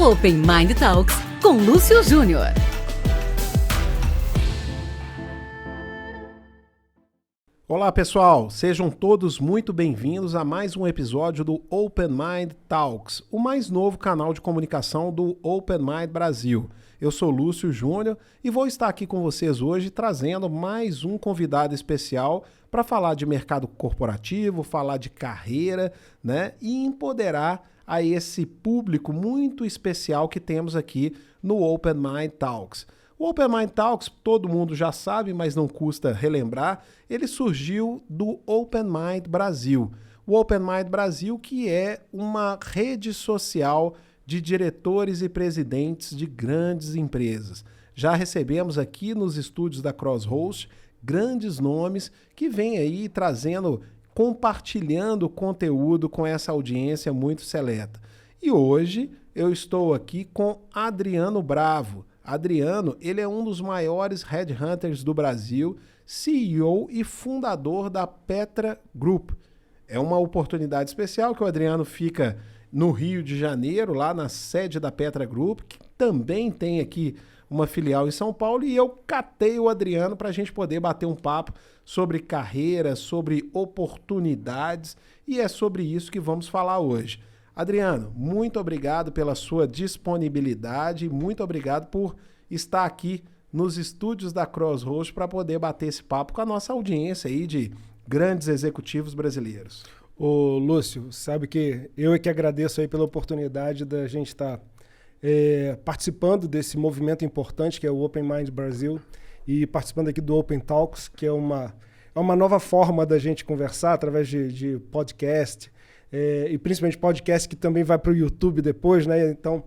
Open Mind Talks com Lúcio Júnior. Olá pessoal, sejam todos muito bem-vindos a mais um episódio do Open Mind Talks, o mais novo canal de comunicação do Open Mind Brasil. Eu sou Lúcio Júnior e vou estar aqui com vocês hoje trazendo mais um convidado especial para falar de mercado corporativo, falar de carreira, né, e empoderar a esse público muito especial que temos aqui no Open Mind Talks. O Open Mind Talks, todo mundo já sabe, mas não custa relembrar, ele surgiu do Open Mind Brasil. O Open Mind Brasil, que é uma rede social de diretores e presidentes de grandes empresas. Já recebemos aqui nos estúdios da Crosshost grandes nomes que vêm aí trazendo, compartilhando conteúdo com essa audiência muito seleta. E hoje eu estou aqui com Adriano Bravo. Adriano, ele é um dos maiores headhunters do Brasil, CEO e fundador da Petra Group. É uma oportunidade especial que o Adriano fica no Rio de Janeiro, lá na sede da Petra Group, que também tem aqui uma filial em São Paulo, e eu catei o Adriano para a gente poder bater um papo sobre carreira, sobre oportunidades, e é sobre isso que vamos falar hoje. Adriano, muito obrigado pela sua disponibilidade, muito obrigado por estar aqui nos estúdios da Crosshost para poder bater esse papo com a nossa audiência aí de grandes executivos brasileiros. Ô Lúcio, sabe que eu é que agradeço aí pela oportunidade da gente estar participando desse movimento importante que é o Open Mind Brasil e participando aqui do Open Talks, que é uma nova forma da gente conversar através de podcast, e principalmente podcast que também vai para o YouTube depois, né? Então,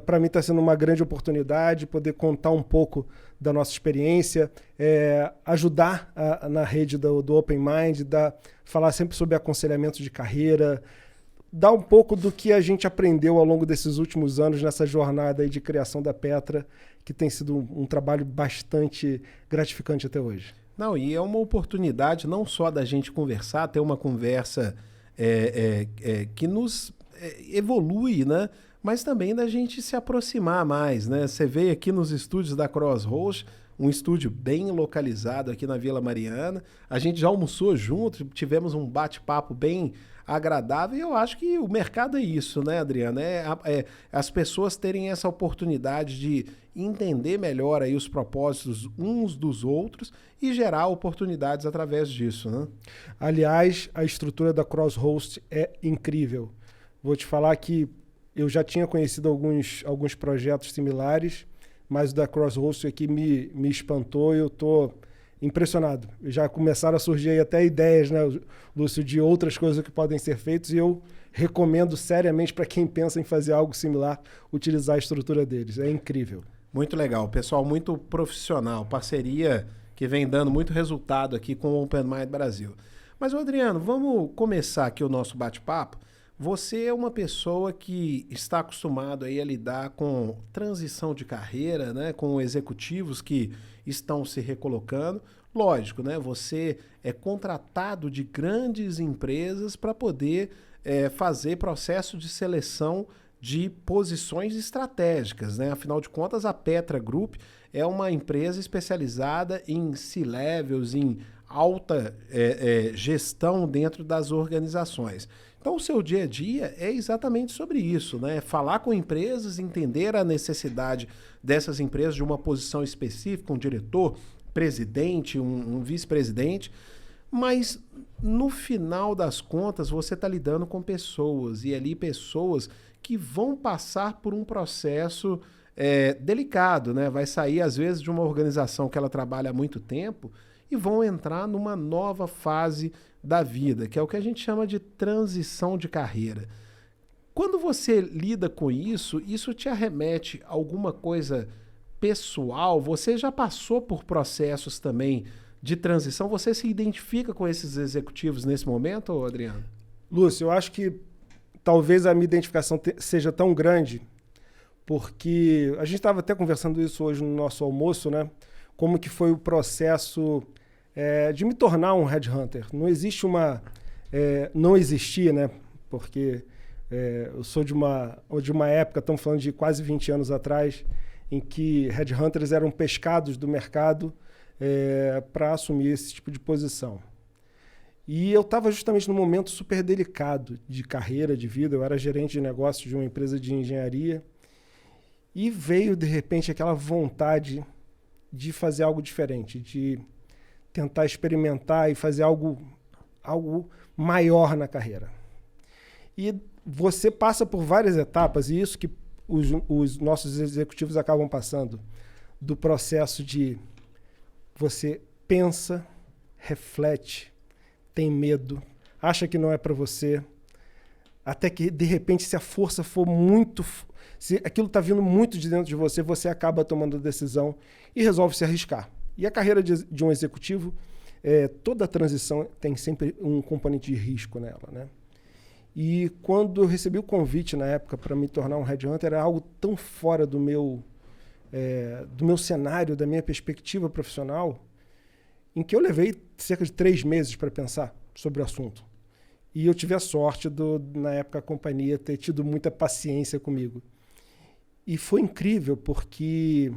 para mim está sendo uma grande oportunidade poder contar um pouco da nossa experiência, ajudar na rede do Open Mind, falar sempre sobre aconselhamento de carreira, dar um pouco do que a gente aprendeu ao longo desses últimos anos nessa jornada aí de criação da Petra, que tem sido um trabalho bastante gratificante até hoje. Não, e é uma oportunidade não só da gente conversar, ter uma conversa que nos evolui, né? Mas também da gente se aproximar mais, né? Você veio aqui nos estúdios da Crosshost, um estúdio bem localizado aqui na Vila Mariana. A gente já almoçou junto, tivemos um bate-papo bem agradável e eu acho que o mercado é isso, né, Adriano? As pessoas terem essa oportunidade de entender melhor aí os propósitos uns dos outros e gerar oportunidades através disso, né? Aliás, a estrutura da Crosshost é incrível. Vou te falar que eu já tinha conhecido alguns projetos similares, mas o da Crosshost aqui me espantou e eu estou impressionado. Já começaram a surgir aí até ideias, né, Lúcio, de outras coisas que podem ser feitas e eu recomendo seriamente para quem pensa em fazer algo similar, utilizar a estrutura deles. É incrível. Muito legal. Pessoal muito profissional. Parceria que vem dando muito resultado aqui com o Open Mind Brasil. Mas, Adriano, vamos começar aqui o nosso bate-papo. Você é uma pessoa que está acostumado aí a lidar com transição de carreira, né, com executivos que estão se recolocando. Lógico, né, você é contratado de grandes empresas para poder fazer processo de seleção de posições estratégicas, né? Afinal de contas, a Petra Group é uma empresa especializada em C-levels, em alta gestão dentro das organizações. Então, o seu dia a dia é exatamente sobre isso, né? Falar com empresas, entender a necessidade dessas empresas de uma posição específica, um diretor, presidente, um vice-presidente, mas no final das contas você está lidando com pessoas, e ali pessoas que vão passar por um processo delicado, né? Vai sair, às vezes, de uma organização que ela trabalha há muito tempo e vão entrar numa nova fase da vida, que é o que a gente chama de transição de carreira. Quando você lida com isso, isso te arremete a alguma coisa pessoal? Você já passou por processos também de transição? Você se identifica com esses executivos nesse momento, Adriano? Lúcio, eu acho que talvez a minha identificação seja tão grande, porque a gente estava até conversando isso hoje no nosso almoço, né? Como que foi o processo de me tornar um headhunter. Não existe não existia, né? Porque Eu sou de uma época, estamos falando de quase 20 anos atrás, em que headhunters eram pescados do mercado para assumir esse tipo de posição. E eu estava justamente num momento super delicado de carreira, de vida. Eu era gerente de negócios de uma empresa de engenharia e veio, de repente, aquela vontade de fazer algo diferente, de tentar experimentar e fazer algo maior na carreira. E você passa por várias etapas, e isso que os nossos executivos acabam passando, do processo de você pensa, reflete, tem medo, acha que não é para você, até que, de repente, se a força for muito... Se aquilo está vindo muito de dentro de você, você acaba tomando a decisão e resolve se arriscar. E a carreira de um executivo, toda a transição tem sempre um componente de risco nela, né? E quando eu recebi o convite na época para me tornar um headhunter, era algo tão fora do meu cenário, da minha perspectiva profissional, em que eu levei cerca de 3 meses para pensar sobre o assunto. E eu tive a sorte, na época, a companhia ter tido muita paciência comigo. E foi incrível, porque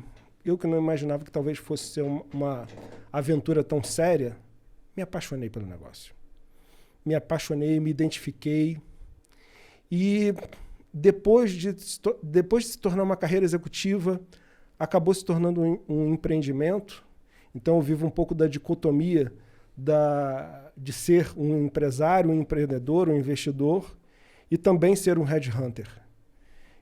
eu que não imaginava que talvez fosse ser uma aventura tão séria, me apaixonei pelo negócio. Me apaixonei, me identifiquei. E depois de se tornar uma carreira executiva, acabou se tornando um empreendimento. Então eu vivo um pouco da dicotomia de ser um empresário, um empreendedor, um investidor e também ser um headhunter.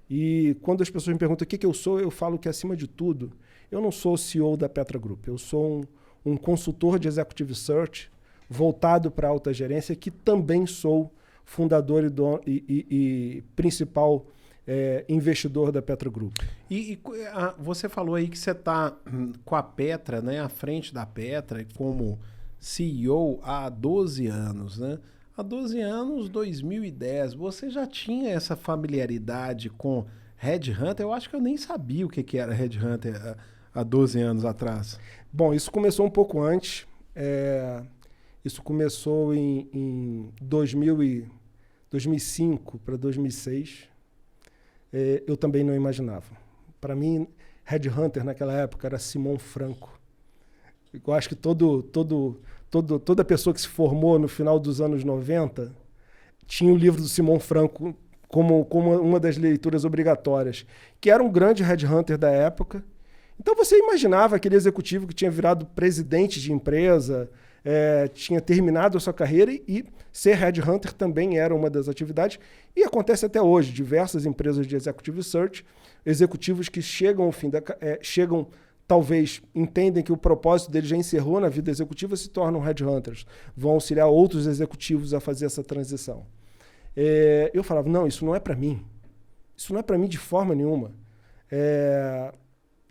E quando as pessoas me perguntam o que eu sou, eu falo que, acima de tudo, eu não sou o CEO da Petra Group. Eu sou um consultor de Executive Search voltado para a alta gerência, que também sou fundador e principal investidor da Petra Group. Você falou aí que você está com a Petra, né, à frente da Petra, como CEO há 12 anos, né? Há 12 anos, 2010, você já tinha essa familiaridade com headhunter? Eu acho que eu nem sabia o que era headhunter há 12 anos atrás. Bom, isso começou um pouco antes. Isso começou em 2005 para 2006. Eu também não imaginava. Para mim, headhunter naquela época era Simon Franco. Eu acho que toda pessoa que se formou no final dos anos 90 tinha o livro do Simon Franco como uma das leituras obrigatórias, que era um grande headhunter da época. Então você imaginava aquele executivo que tinha virado presidente de empresa, tinha terminado a sua carreira, e ser headhunter também era uma das atividades, e acontece até hoje. Diversas empresas de executive search, executivos que chegam ao fim talvez entendem que o propósito deles já encerrou na vida executiva, se tornam headhunters, vão auxiliar outros executivos a fazer essa transição. Eu falava, não, isso não é para mim. Isso não é para mim de forma nenhuma.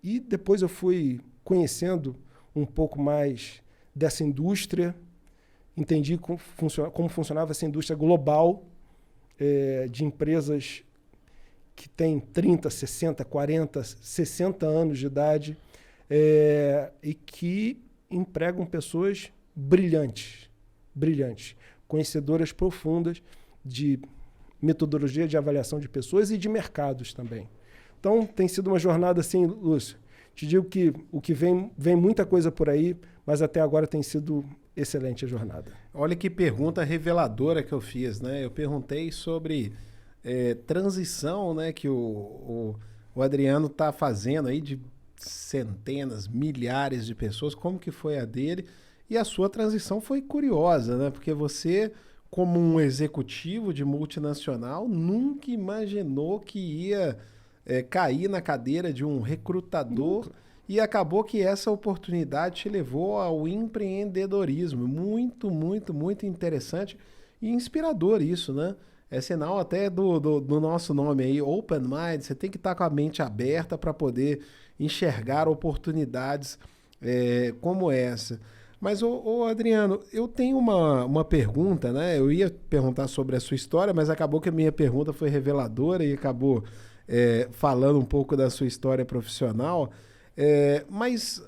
E depois eu fui conhecendo um pouco mais dessa indústria, entendi como funcionava essa indústria global de empresas que têm 30, 60, 40, 60 anos de idade, e que empregam pessoas brilhantes, conhecedoras profundas de metodologia de avaliação de pessoas e de mercados também. Então, tem sido uma jornada assim, Lúcio. Te digo que o que vem muita coisa por aí, mas até agora tem sido excelente a jornada. Olha que pergunta reveladora que eu fiz, né? Eu perguntei sobre transição, né, que o Adriano está fazendo aí de centenas, milhares de pessoas, como que foi a dele, e a sua transição foi curiosa, né? Porque você, como um executivo de multinacional, nunca imaginou que ia cair na cadeira de um recrutador, e acabou que essa oportunidade te levou ao empreendedorismo. Muito, muito, muito interessante e inspirador isso, né? É sinal até do nosso nome aí, Open Mind. Você tem que estar com a mente aberta para poder enxergar oportunidades como essa. Mas, Adriano, eu tenho uma pergunta, né? Eu ia perguntar sobre a sua história, mas acabou que a minha pergunta foi reveladora e acabou falando um pouco da sua história profissional. Mas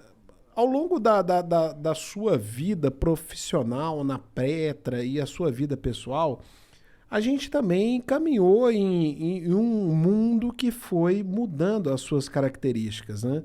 ao longo da sua vida profissional na Petra e a sua vida pessoal, a gente também caminhou em um mundo que foi mudando as suas características, né?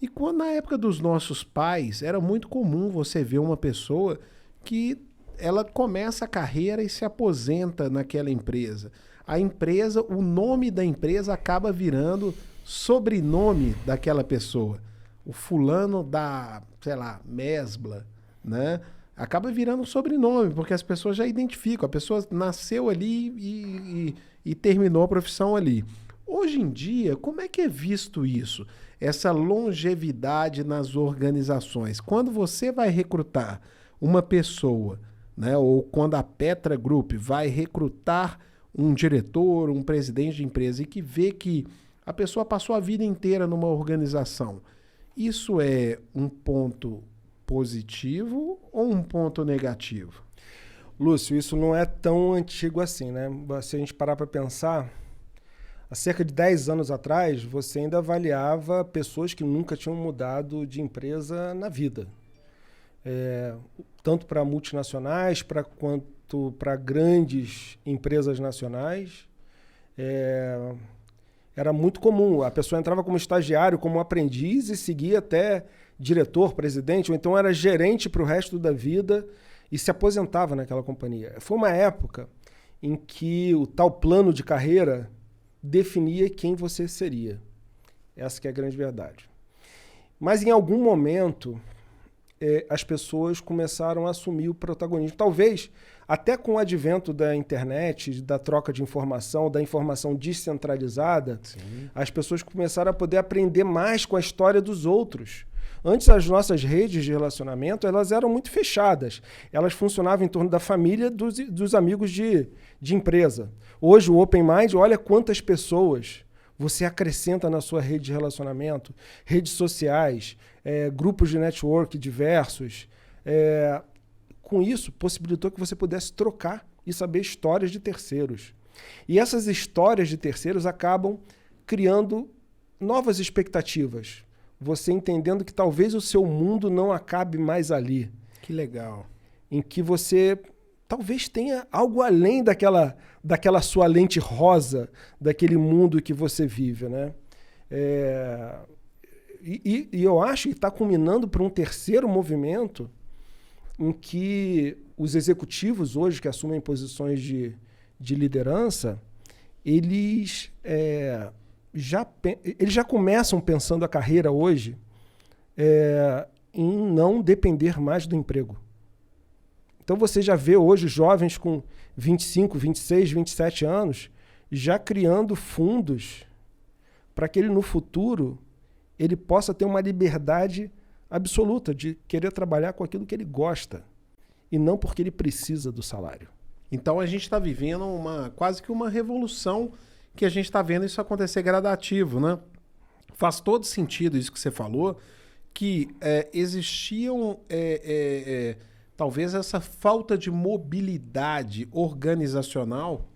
E quando na época dos nossos pais, era muito comum você ver uma pessoa que ela começa a carreira e se aposenta naquela empresa. A empresa, o nome da empresa acaba virando sobrenome daquela pessoa. O fulano da, sei lá, Mesbla, né? Acaba virando um sobrenome, porque as pessoas já identificam. A pessoa nasceu ali e terminou a profissão ali. Hoje em dia, como é que é visto isso? Essa longevidade nas organizações. Quando você vai recrutar uma pessoa, né, ou quando a Petra Group vai recrutar um diretor, um presidente de empresa e que vê que a pessoa passou a vida inteira numa organização, isso é um ponto positivo ou um ponto negativo? Lúcio, isso não é tão antigo assim, né? Se a gente parar para pensar, há cerca de 10 anos atrás, você ainda avaliava pessoas que nunca tinham mudado de empresa na vida. Tanto para multinacionais quanto para grandes empresas nacionais. Era muito comum. A pessoa entrava como estagiário, como aprendiz e seguia até diretor, presidente, ou então era gerente para o resto da vida e se aposentava naquela companhia. Foi uma época em que o tal plano de carreira definia quem você seria. Essa que é a grande verdade. Mas em algum momento as pessoas começaram a assumir o protagonismo. Talvez até com o advento da internet, da troca de informação, da informação descentralizada, sim, as pessoas começaram a poder aprender mais com a história dos outros. Antes, as nossas redes de relacionamento elas eram muito fechadas. Elas funcionavam em torno da família, dos amigos de empresa. Hoje, o Open Mind, olha quantas pessoas você acrescenta na sua rede de relacionamento, redes sociais, grupos de network diversos. Com isso, possibilitou que você pudesse trocar e saber histórias de terceiros. E essas histórias de terceiros acabam criando novas expectativas. Você entendendo que talvez o seu mundo não acabe mais ali. Que legal. Em que você talvez tenha algo além daquela sua lente rosa, daquele mundo que você vive, né? E eu acho que está culminando para um terceiro movimento em que os executivos hoje que assumem posições de liderança, eles já começam pensando a carreira hoje em não depender mais do emprego. Então você já vê hoje jovens com 25, 26, 27 anos já criando fundos para que ele no futuro ele possa ter uma liberdade absoluta de querer trabalhar com aquilo que ele gosta e não porque ele precisa do salário. Então a gente está vivendo quase que uma revolução que a gente está vendo isso acontecer gradativo, né? Faz todo sentido isso que você falou, que existiam talvez essa falta de mobilidade organizacional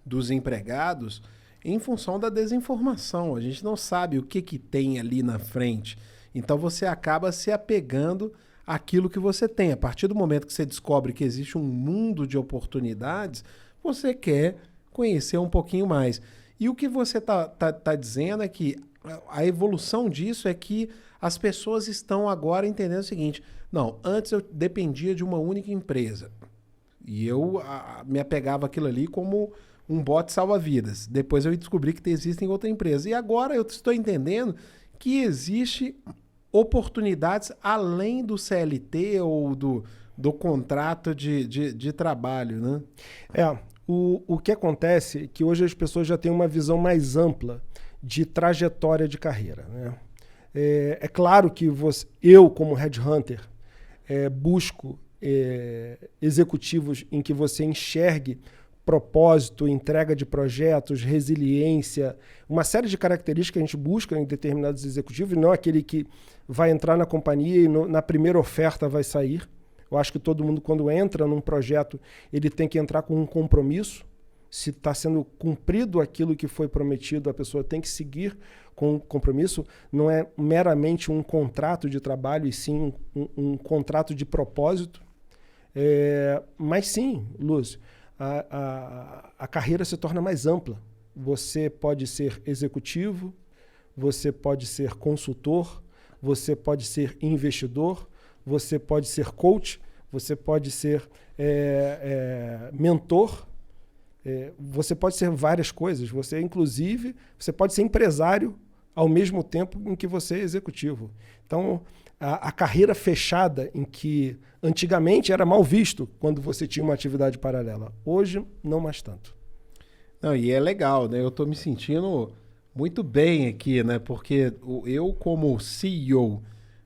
dos empregados em função da desinformação. A gente não sabe o que tem ali na frente. Então você acaba se apegando àquilo que você tem. A partir do momento que você descobre que existe um mundo de oportunidades, você quer conhecer um pouquinho mais. E o que você tá dizendo é que a evolução disso é que as pessoas estão agora entendendo o seguinte: não, antes eu dependia de uma única empresa e eu me apegava àquilo ali como um bote salva-vidas. Depois eu descobri que existem outras empresas. E agora eu estou entendendo que existe oportunidades além do CLT ou do contrato de trabalho, né? O que acontece é que hoje as pessoas já têm uma visão mais ampla de trajetória de carreira, né? É claro que eu, como headhunter, busco executivos em que você enxergue propósito, entrega de projetos, resiliência, uma série de características que a gente busca em determinados executivos, não aquele que vai entrar na companhia e na primeira oferta vai sair. Eu acho que todo mundo, quando entra num projeto, ele tem que entrar com um compromisso. Se está sendo cumprido aquilo que foi prometido, a pessoa tem que seguir com compromisso. Não é meramente um contrato de trabalho, e sim um contrato de propósito. Mas sim, Lúcio, a carreira se torna mais ampla. Você pode ser executivo, você pode ser consultor, você pode ser investidor, você pode ser coach, você pode ser mentor, você pode ser várias coisas. Inclusive, você pode ser empresário ao mesmo tempo em que você é executivo. Então, a carreira fechada, em que antigamente era mal visto quando você tinha uma atividade paralela. Hoje, não mais tanto. Não, e é legal, né? Eu estou me sentindo muito bem aqui, né? Porque eu, como CEO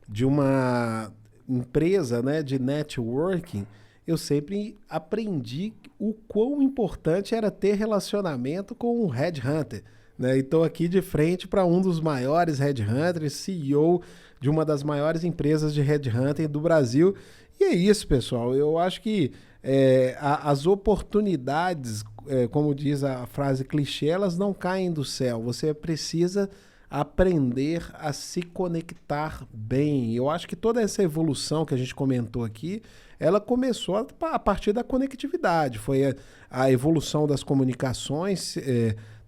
de uma empresa, né, de networking, eu sempre aprendi o quão importante era ter relacionamento com um headhunter, né? E estou aqui de frente para um dos maiores headhunters, CEO de uma das maiores empresas de headhunting do Brasil. E é isso, pessoal. Eu acho que as oportunidades, como diz a frase clichê, elas não caem do céu. Você precisa aprender a se conectar bem. Eu acho que toda essa evolução que a gente comentou aqui, ela começou a partir da conectividade. Foi a evolução das comunicações,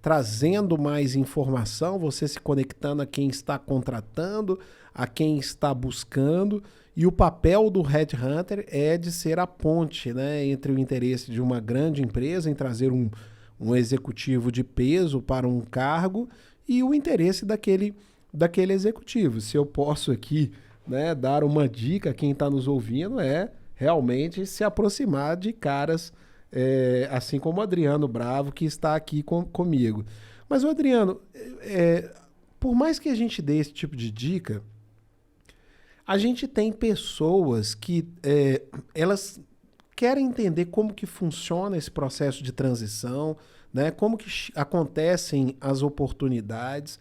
trazendo mais informação, você se conectando a quem está contratando, a quem está buscando. E o papel do headhunter é de ser a ponte, né, entre o interesse de uma grande empresa em trazer um executivo de peso para um cargo e o interesse daquele executivo. Se eu posso aqui, né, dar uma dica a quem está nos ouvindo, é realmente se aproximar de caras assim como o Adriano Bravo, que está aqui comigo. Mas, Adriano, por mais que a gente dê esse tipo de dica, a gente tem pessoas que elas querem entender como que funciona esse processo de transição, né? Como que acontecem as oportunidades,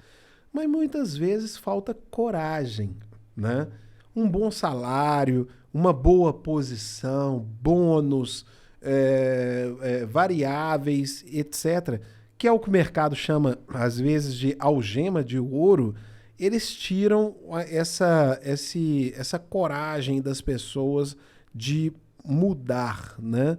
mas muitas vezes falta coragem, né? Um bom salário, uma boa posição, bônus, variáveis, etc., que é o que o mercado chama, às vezes, de algema de ouro. Eles tiram essa coragem das pessoas de mudar, né?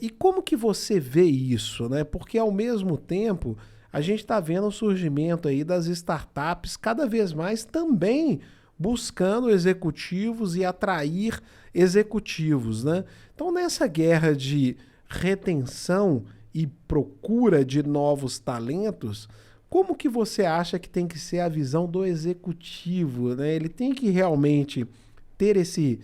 E como que você vê isso, né? Porque, ao mesmo tempo, a gente está vendo o surgimento aí das startups cada vez mais também buscando executivos e atrair executivos, né? Então, nessa guerra de retenção e procura de novos talentos, como que você acha que tem que ser a visão do executivo, né? Ele tem que realmente ter esse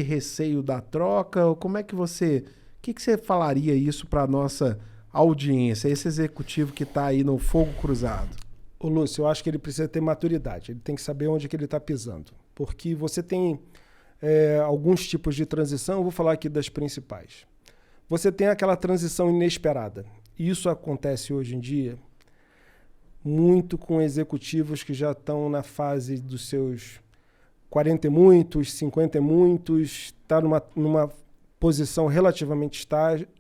receio da troca? Como é que você... O que você falaria isso para a nossa audiência, esse executivo que está aí no fogo cruzado? Ô Lúcio, eu acho que ele precisa ter maturidade. Ele tem que saber onde que ele está pisando. Porque você tem alguns tipos de transição, eu vou falar aqui das principais. Você tem aquela transição inesperada. E isso acontece hoje em dia muito com executivos que já estão na fase dos seus 40 e muitos, 50 e muitos, está numa posição relativamente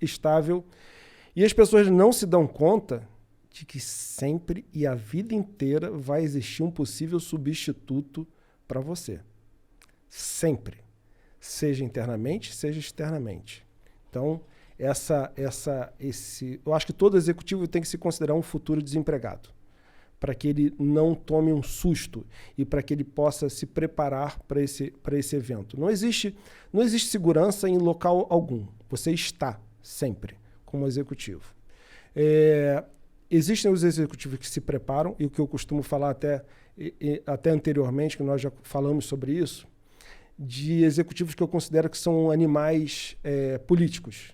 estável, e as pessoas não se dão conta de que sempre e a vida inteira vai existir um possível substituto para você. Sempre. Seja internamente, seja externamente. Então, eu acho que todo executivo tem que se considerar um futuro desempregado, para que ele não tome um susto e para que ele possa se preparar para esse evento. Não existe segurança em local algum. Você está sempre como executivo. Existem os executivos que se preparam, e o que eu costumo falar até anteriormente, que nós já falamos sobre isso, de executivos que eu considero que são animais políticos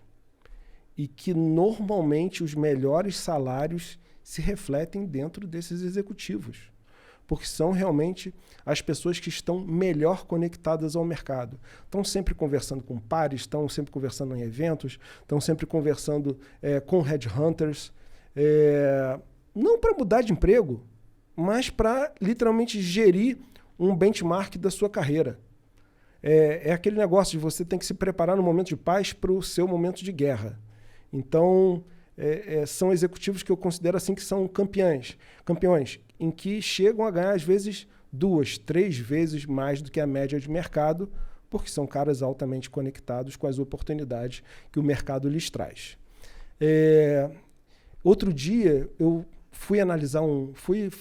e que normalmente os melhores salários se refletem dentro desses executivos, porque são realmente as pessoas que estão melhor conectadas ao mercado. Estão sempre conversando com pares, estão sempre conversando em eventos, estão sempre conversando com headhunters, não para mudar de emprego, mas para literalmente gerir um benchmark da sua carreira. É aquele negócio de você tem que se preparar no momento de paz para o seu momento de guerra. Então, são executivos que eu considero assim que são campeões, em que chegam a ganhar, às vezes, 2, 3 vezes mais do que a média de mercado, porque são caras altamente conectados com as oportunidades que o mercado lhes traz. Outro dia, eu fui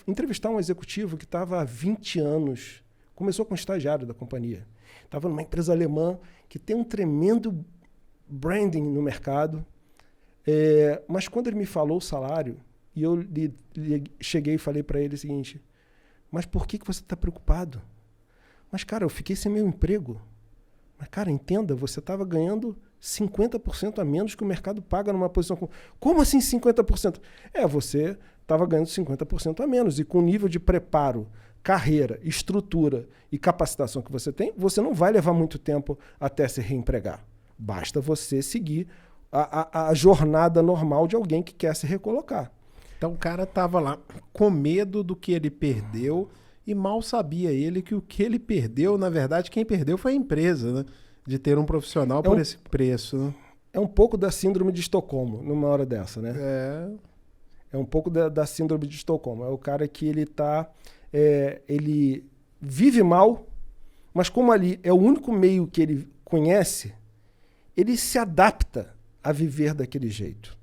entrevistar um executivo que estava há 20 anos, começou com um estagiário da companhia. Estava numa empresa alemã que tem um tremendo branding no mercado, mas quando ele me falou o salário, e eu cheguei e falei para ele o seguinte: mas por que você está preocupado? Mas, cara, eu fiquei sem meu emprego. Mas, cara, entenda, você estava ganhando 50% a menos que o mercado paga numa posição... Como assim 50%? Você estava ganhando 50% a menos. E com o nível de preparo, carreira, estrutura e capacitação que você tem, você não vai levar muito tempo até se reempregar. Basta você seguir a jornada normal de alguém que quer se recolocar. Então o cara estava lá com medo do que ele perdeu e mal sabia ele que o que ele perdeu, na verdade, quem perdeu foi a empresa, né? De ter um profissional por esse preço, né? É um pouco da síndrome de Estocolmo, numa hora dessa, né? É um pouco da síndrome de Estocolmo. É o cara que ele vive mal, mas como ali é o único meio que ele conhece, ele se adapta a viver daquele jeito.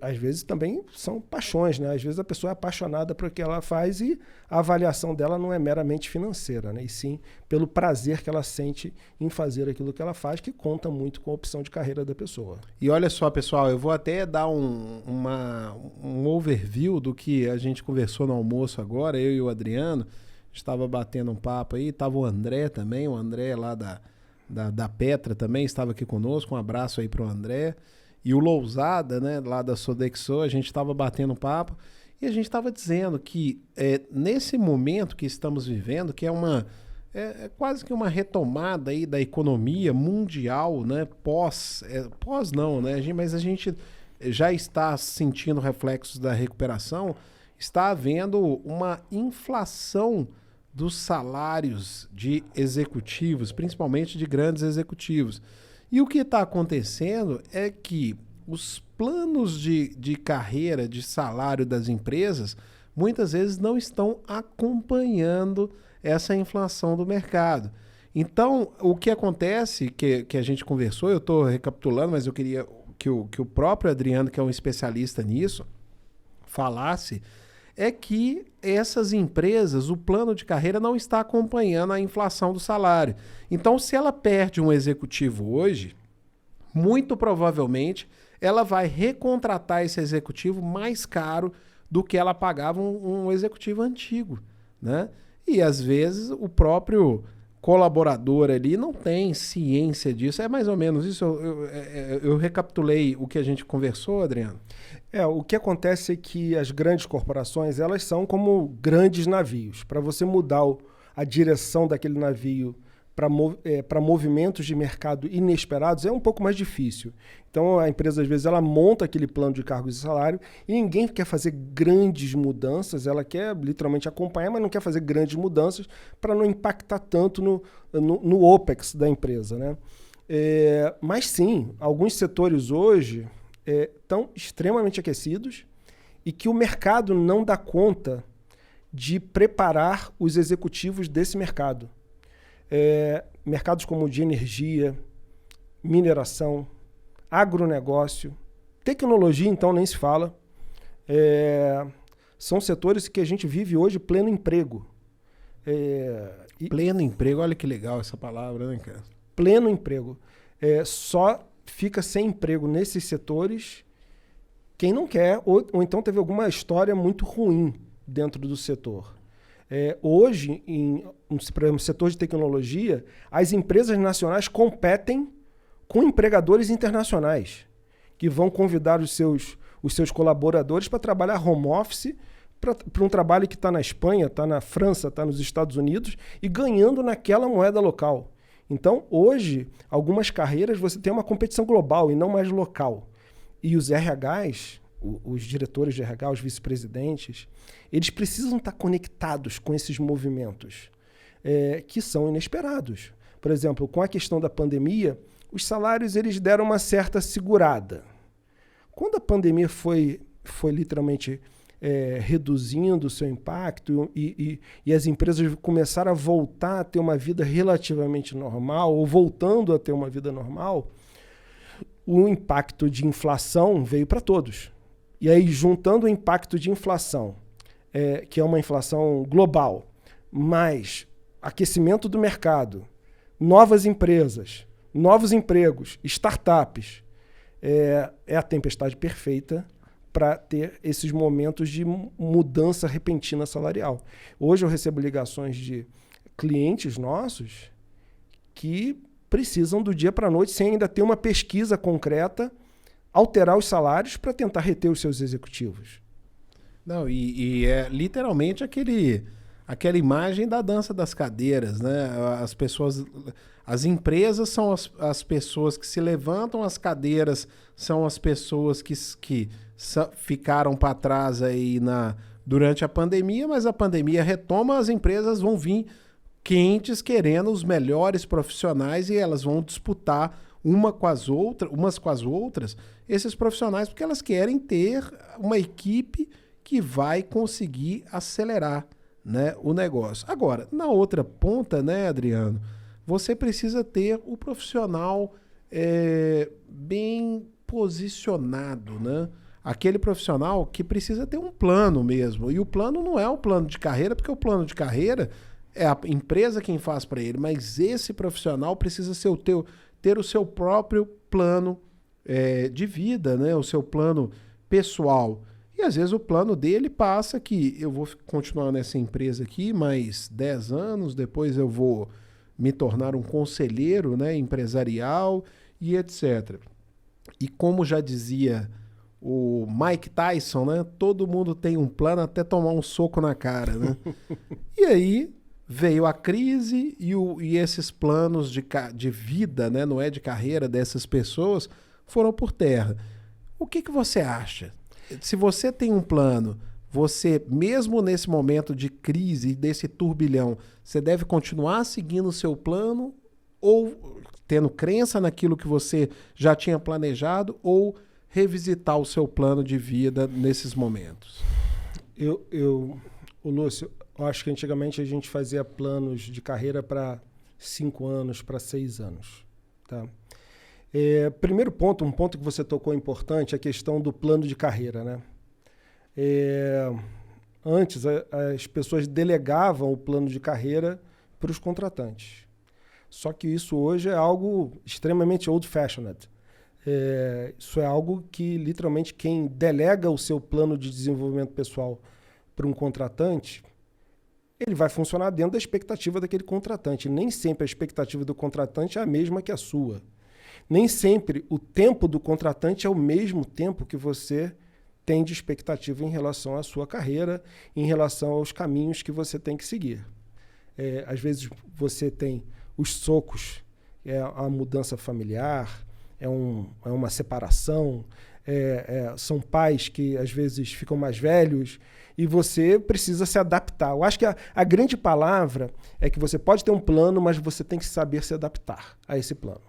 Às vezes também são paixões, né? Às vezes a pessoa é apaixonada por o que ela faz e a avaliação dela não é meramente financeira, né? E sim pelo prazer que ela sente em fazer aquilo que ela faz, que conta muito com a opção de carreira da pessoa. E olha só, pessoal, eu vou até dar um overview do que a gente conversou no almoço agora, eu e o Adriano. Estava batendo um papo aí, estava o André também, o André lá da Petra também estava aqui conosco, um abraço aí para o André. E o Lousada, né, lá da Sodexo, a gente estava batendo papo e a gente estava dizendo que nesse momento que estamos vivendo, que é quase que uma retomada aí da economia mundial, né, pós não, né, mas a gente já está sentindo reflexos da recuperação, está havendo uma inflação dos salários de executivos, principalmente de grandes executivos. E o que está acontecendo é que os planos de carreira, de salário das empresas, muitas vezes não estão acompanhando essa inflação do mercado. Então, o que acontece, que a gente conversou, eu estou recapitulando, mas eu queria que o próprio Adriano, que é um especialista nisso, falasse, é que essas empresas, o plano de carreira não está acompanhando a inflação do salário. Então, se ela perde um executivo hoje, muito provavelmente ela vai recontratar esse executivo mais caro do que ela pagava um executivo antigo, né? E às vezes o próprio colaborador ali não tem ciência disso. É mais ou menos isso. Eu recapitulei o que a gente conversou, Adriano. O que acontece é que as grandes corporações, elas são como grandes navios. Para você mudar a direção daquele navio para movimentos de mercado inesperados é um pouco mais difícil. Então a empresa, às vezes, ela monta aquele plano de cargos e salário e ninguém quer fazer grandes mudanças, ela quer literalmente acompanhar, mas não quer fazer grandes mudanças para não impactar tanto no OPEX da empresa, né? Mas sim, alguns setores hoje estão extremamente aquecidos e que o mercado não dá conta de preparar os executivos desse mercado. Mercados como de energia, mineração, agronegócio, tecnologia, então, nem se fala. São setores que a gente vive hoje pleno emprego. Pleno emprego, olha que legal essa palavra, né, cara? Pleno emprego. Só fica sem emprego nesses setores quem não quer, ou então teve alguma história muito ruim dentro do setor. Hoje, no setor de tecnologia, as empresas nacionais competem com empregadores internacionais, que vão convidar os seus colaboradores para trabalhar home office, para um trabalho que está na Espanha, está na França, está nos Estados Unidos, e ganhando naquela moeda local. Então, hoje, algumas carreiras você tem uma competição global e não mais local. E os RHs, os diretores de RH, os vice-presidentes, eles precisam estar conectados com esses movimentos que são inesperados. Por exemplo, com a questão da pandemia, os salários eles deram uma certa segurada. Quando a pandemia foi literalmente reduzindo o seu impacto e as empresas começaram a voltar a ter uma vida relativamente normal, ou voltando a ter uma vida normal, o impacto de inflação veio para todos. E aí, juntando o impacto de inflação, que é uma inflação global, mais aquecimento do mercado, novas empresas, novos empregos, startups, é a tempestade perfeita para ter esses momentos de mudança repentina salarial. Hoje eu recebo ligações de clientes nossos que precisam do dia para a noite, sem ainda ter uma pesquisa concreta, alterar os salários para tentar reter os seus executivos. Não, e é literalmente aquela imagem da dança das cadeiras, né? As empresas são as pessoas que se levantam, as cadeiras são as pessoas que ficaram para trás aí durante a pandemia, mas a pandemia retoma, as empresas vão vir quentes querendo os melhores profissionais e elas vão disputar umas com as outras esses profissionais, porque elas querem ter uma equipe que vai conseguir acelerar, né, o negócio. Agora, na outra ponta, né, Adriano, você precisa ter o profissional bem posicionado, né? Aquele profissional que precisa ter um plano mesmo. E o plano não é o plano de carreira, porque o plano de carreira é a empresa quem faz para ele, mas esse profissional precisa ser ter o seu próprio plano de vida, né? O seu plano pessoal. E às vezes o plano dele passa que eu vou continuar nessa empresa aqui mais 10 anos, depois eu vou me tornar um conselheiro, né, empresarial e etc. E como já dizia o Mike Tyson, né, todo mundo tem um plano até tomar um soco na cara, né? E aí veio a crise e esses planos de vida, né, não é de carreira dessas pessoas, foram por terra. O que você acha? Se você tem um plano, você, mesmo nesse momento de crise, desse turbilhão, você deve continuar seguindo o seu plano ou tendo crença naquilo que você já tinha planejado ou revisitar o seu plano de vida nesses momentos? Lúcio, eu acho que antigamente a gente fazia planos de carreira para 5 anos, para 6 anos. Tá? Primeiro ponto, um ponto que você tocou importante, é a questão do plano de carreira, né? Antes, as pessoas delegavam o plano de carreira para os contratantes. Só que isso hoje é algo extremamente old-fashioned. Isso é algo que, literalmente, quem delega o seu plano de desenvolvimento pessoal para um contratante, ele vai funcionar dentro da expectativa daquele contratante. Nem sempre a expectativa do contratante é a mesma que a sua. Nem sempre o tempo do contratante é o mesmo tempo que você tem de expectativa em relação à sua carreira, em relação aos caminhos que você tem que seguir. Às vezes você tem os socos, a mudança familiar, uma separação, são pais que às vezes ficam mais velhos e você precisa se adaptar. Eu acho que a grande palavra é que você pode ter um plano, mas você tem que saber se adaptar a esse plano.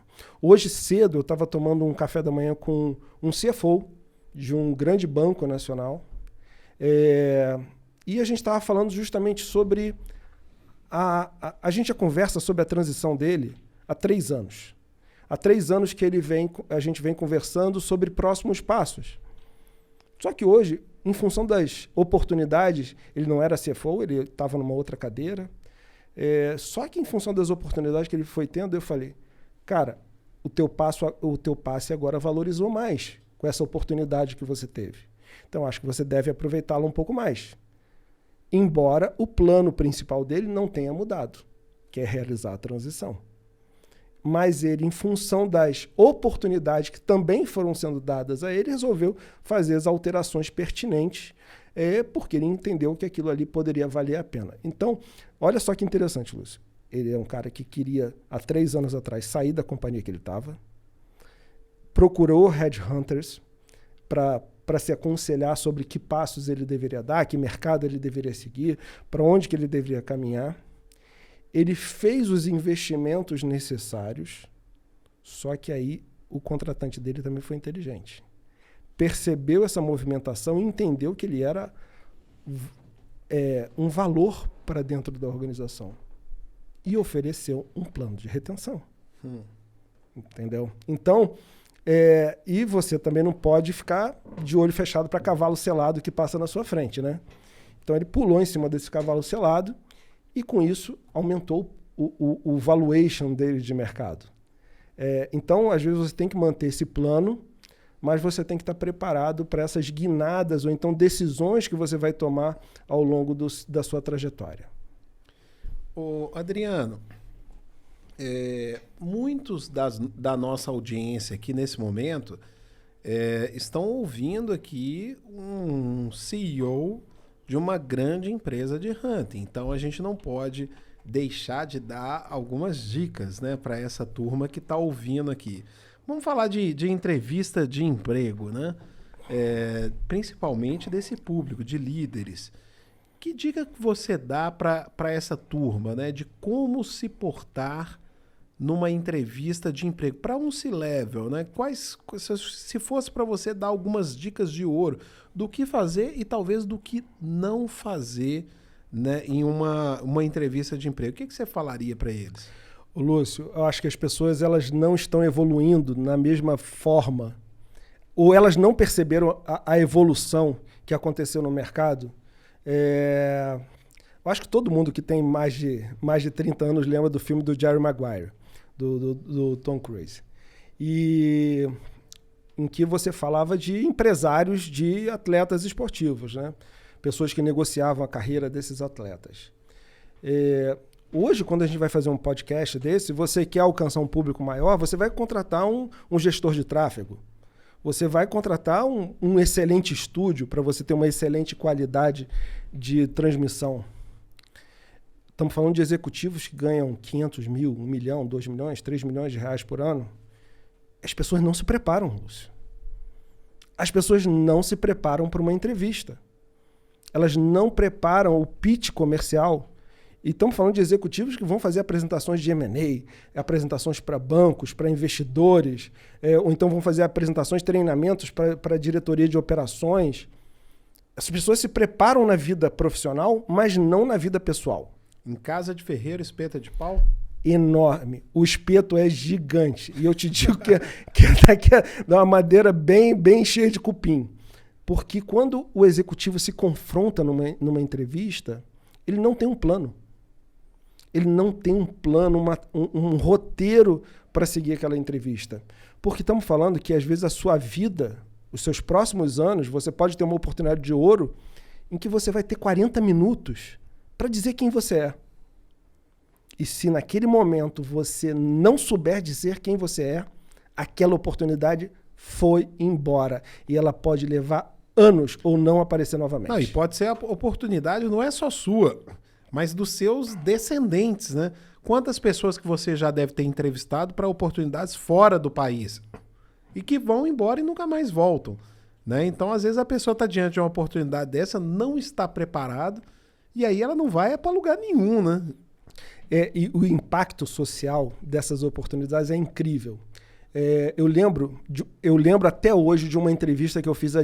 Hoje cedo eu estava tomando um café da manhã com um CFO de um grande banco nacional e a gente estava falando justamente sobre a gente já conversa sobre a transição dele há 3 anos. Há 3 anos que a gente vem conversando sobre próximos passos. Só que hoje, em função das oportunidades, ele não era CFO, ele estava numa outra cadeira. Só que em função das oportunidades que ele foi tendo, eu falei, cara, o teu passe agora valorizou mais com essa oportunidade que você teve. Então, acho que você deve aproveitá-la um pouco mais. Embora o plano principal dele não tenha mudado, que é realizar a transição. Mas ele, em função das oportunidades que também foram sendo dadas a ele, resolveu fazer as alterações pertinentes, porque ele entendeu que aquilo ali poderia valer a pena. Então, olha só que interessante, Lúcio. Ele é um cara que queria, há 3 anos atrás, sair da companhia que ele estava, procurou headhunters para se aconselhar sobre que passos ele deveria dar, que mercado ele deveria seguir, para onde que ele deveria caminhar. Ele fez os investimentos necessários, só que aí o contratante dele também foi inteligente. Percebeu essa movimentação e entendeu que ele era um valor para dentro da organização. E ofereceu um plano de retenção. Entendeu? Então, E você também não pode ficar de olho fechado para cavalo selado que passa na sua frente, né? Então ele pulou em cima desse cavalo selado e com isso aumentou o valuation dele de mercado. Então, às vezes você tem que manter esse plano, mas você tem que estar preparado para essas guinadas ou então decisões que você vai tomar ao longo da sua trajetória. Ô, Adriano, muitos da nossa audiência aqui nesse momento estão ouvindo aqui um CEO de uma grande empresa de hunting. Então a gente não pode deixar de dar algumas dicas, né, para essa turma que está ouvindo aqui. Vamos falar de entrevista de emprego, né? Principalmente desse público, de líderes. Que dica que você dá para essa turma, né, de como se portar numa entrevista de emprego para um C-level, né? Se fosse para você dar algumas dicas de ouro do que fazer e talvez do que não fazer, né, em uma entrevista de emprego, o que você falaria para eles? Lúcio, eu acho que as pessoas elas não estão evoluindo na mesma forma, ou elas não perceberam a evolução que aconteceu no mercado. Eu acho que todo mundo que tem mais de 30 anos lembra do filme do Jerry Maguire, do Tom Cruise. E em que você falava de empresários de atletas esportivos, né? Pessoas que negociavam a carreira desses atletas. Hoje, quando a gente vai fazer um podcast desse, você quer alcançar um público maior, você vai contratar um gestor de tráfego. Você vai contratar um excelente estúdio para você ter uma excelente qualidade de transmissão. Estamos falando de executivos que ganham 500 mil, 1 milhão, 2 milhões, 3 milhões de reais por ano. As pessoas não se preparam, Lúcio. As pessoas não se preparam para uma entrevista. Elas não preparam o pitch comercial. E estamos falando de executivos que vão fazer apresentações de M&A, apresentações para bancos, para investidores, ou então vão fazer apresentações, treinamentos para a diretoria de operações. Essas pessoas se preparam na vida profissional, mas não na vida pessoal. Em casa de ferreiro, espeto é de pau? Enorme. O espeto é gigante. E eu te digo que é uma madeira bem cheia de cupim. Porque quando o executivo se confronta numa entrevista, ele não tem um plano. Ele não tem um plano, um roteiro para seguir aquela entrevista. Porque estamos falando que, às vezes, a sua vida, os seus próximos anos, você pode ter uma oportunidade de ouro em que você vai ter 40 minutos para dizer quem você é. E se naquele momento você não souber dizer quem você é, aquela oportunidade foi embora. E ela pode levar anos ou não aparecer novamente. Não, e pode ser a oportunidade, não é só sua, mas dos seus descendentes, né? Quantas pessoas que você já deve ter entrevistado para oportunidades fora do país e que vão embora e nunca mais voltam, né? Então, às vezes, a pessoa está diante de uma oportunidade dessa, não está preparado e aí ela não vai para lugar nenhum, né? E o impacto social dessas oportunidades é incrível. Eu lembro até hoje de uma entrevista que eu fiz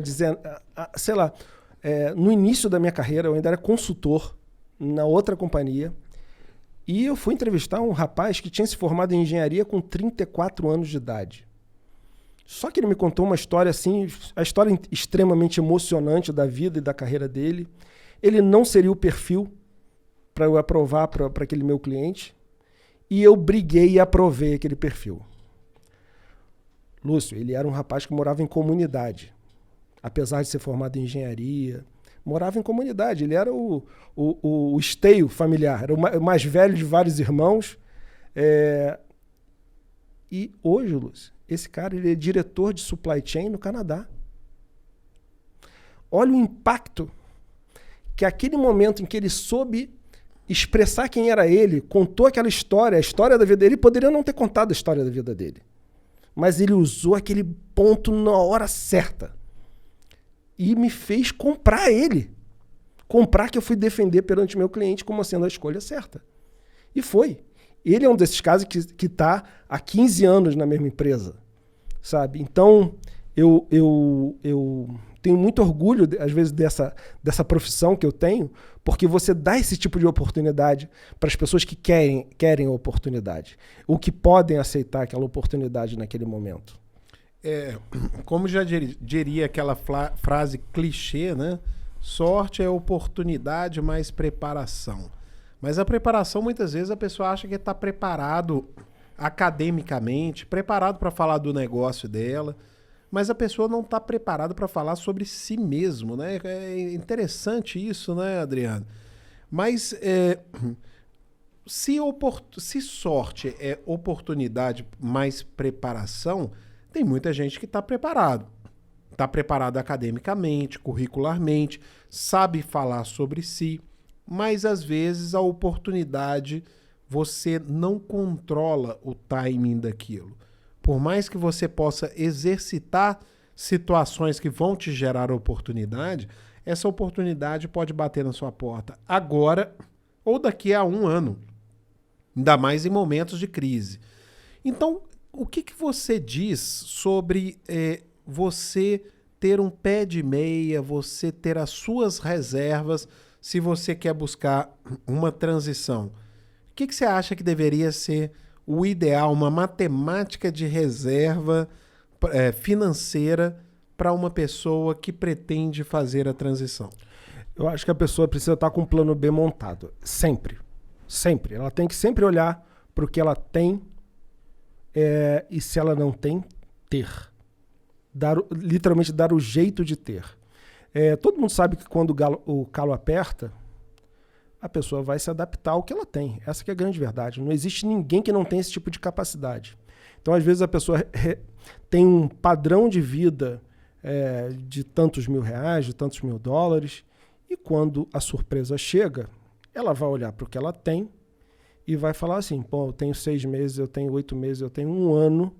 no início da minha carreira. Eu ainda era consultor na outra companhia e eu fui entrevistar um rapaz que tinha se formado em engenharia com 34 anos de idade. Só que ele me contou uma história assim, a história extremamente emocionante da vida e da carreira dele. Ele não seria o perfil para eu aprovar para aquele meu cliente e eu briguei e aprovei aquele perfil. Lúcio, ele era um rapaz que morava em comunidade. Apesar de ser formado em engenharia, morava em comunidade. Ele era o esteio familiar, era o mais velho de vários irmãos. E hoje, Lúcio, esse cara ele é diretor de supply chain no Canadá. Olha o impacto que aquele momento em que ele soube expressar quem era ele, contou aquela história, a história da vida dele, ele poderia não ter contado a história da vida dele. Mas ele usou aquele ponto na hora certa. E me fez comprar ele. Comprar que eu fui defender perante meu cliente como sendo a escolha certa. E foi. Ele é um desses casos que está há 15 anos na mesma empresa. Sabe? Então, eu tenho muito orgulho, às vezes, dessa profissão que eu tenho, porque você dá esse tipo de oportunidade para as pessoas que querem a oportunidade, ou que podem aceitar aquela oportunidade naquele momento. como já diria aquela frase clichê, né? Sorte é oportunidade mais preparação. Mas a preparação, muitas vezes, a pessoa acha que está preparado academicamente, preparado para falar do negócio dela, mas a pessoa não está preparada para falar sobre si mesmo, né? É interessante isso, né, Adriano? Mas se sorte é oportunidade mais preparação, tem muita gente que está preparado. Está preparado academicamente, curricularmente, sabe falar sobre si, mas às vezes a oportunidade você não controla o timing daquilo. Por mais que você possa exercitar situações que vão te gerar oportunidade, essa oportunidade pode bater na sua porta agora ou daqui a 1 ano, ainda mais em momentos de crise. Então, o que você diz sobre você ter um pé de meia, você ter as suas reservas se você quer buscar uma transição? O que você acha que deveria ser o ideal, uma matemática de reserva financeira para uma pessoa que pretende fazer a transição? Eu acho que a pessoa precisa estar com um plano B montado. Sempre. Sempre. Ela tem que sempre olhar para o que ela tem e se ela não tem, ter. Literalmente dar o jeito de ter. Todo mundo sabe que quando o calo aperta, a pessoa vai se adaptar ao que ela tem. Essa que é a grande verdade. Não existe ninguém que não tenha esse tipo de capacidade. Então, às vezes, a pessoa tem um padrão de vida de tantos R$1.000, de tantos $1.000, e quando a surpresa chega, ela vai olhar para o que ela tem e vai falar assim, pô, eu tenho 6 meses, eu tenho 8 meses, eu tenho 1 ano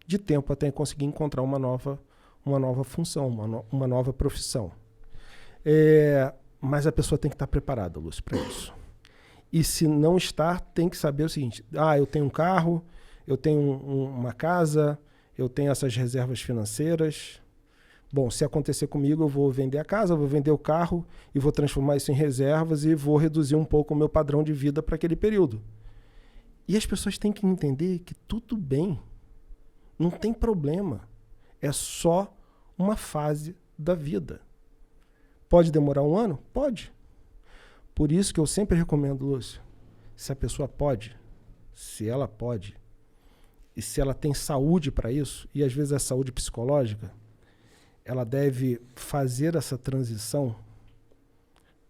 de tempo até conseguir encontrar uma nova função, uma nova profissão. Mas a pessoa tem que estar preparada, Lúcio, para isso. E se não estar, tem que saber o seguinte, eu tenho um carro, eu tenho uma casa, eu tenho essas reservas financeiras. Bom, se acontecer comigo, eu vou vender a casa, vou vender o carro e vou transformar isso em reservas e vou reduzir um pouco o meu padrão de vida para aquele período. E as pessoas têm que entender que tudo bem, não tem problema, é só uma fase da vida. Pode demorar 1 ano? Pode. Por isso que eu sempre recomendo, Lúcio, se a pessoa pode, se ela pode, e se ela tem saúde para isso, e às vezes é saúde psicológica, ela deve fazer essa transição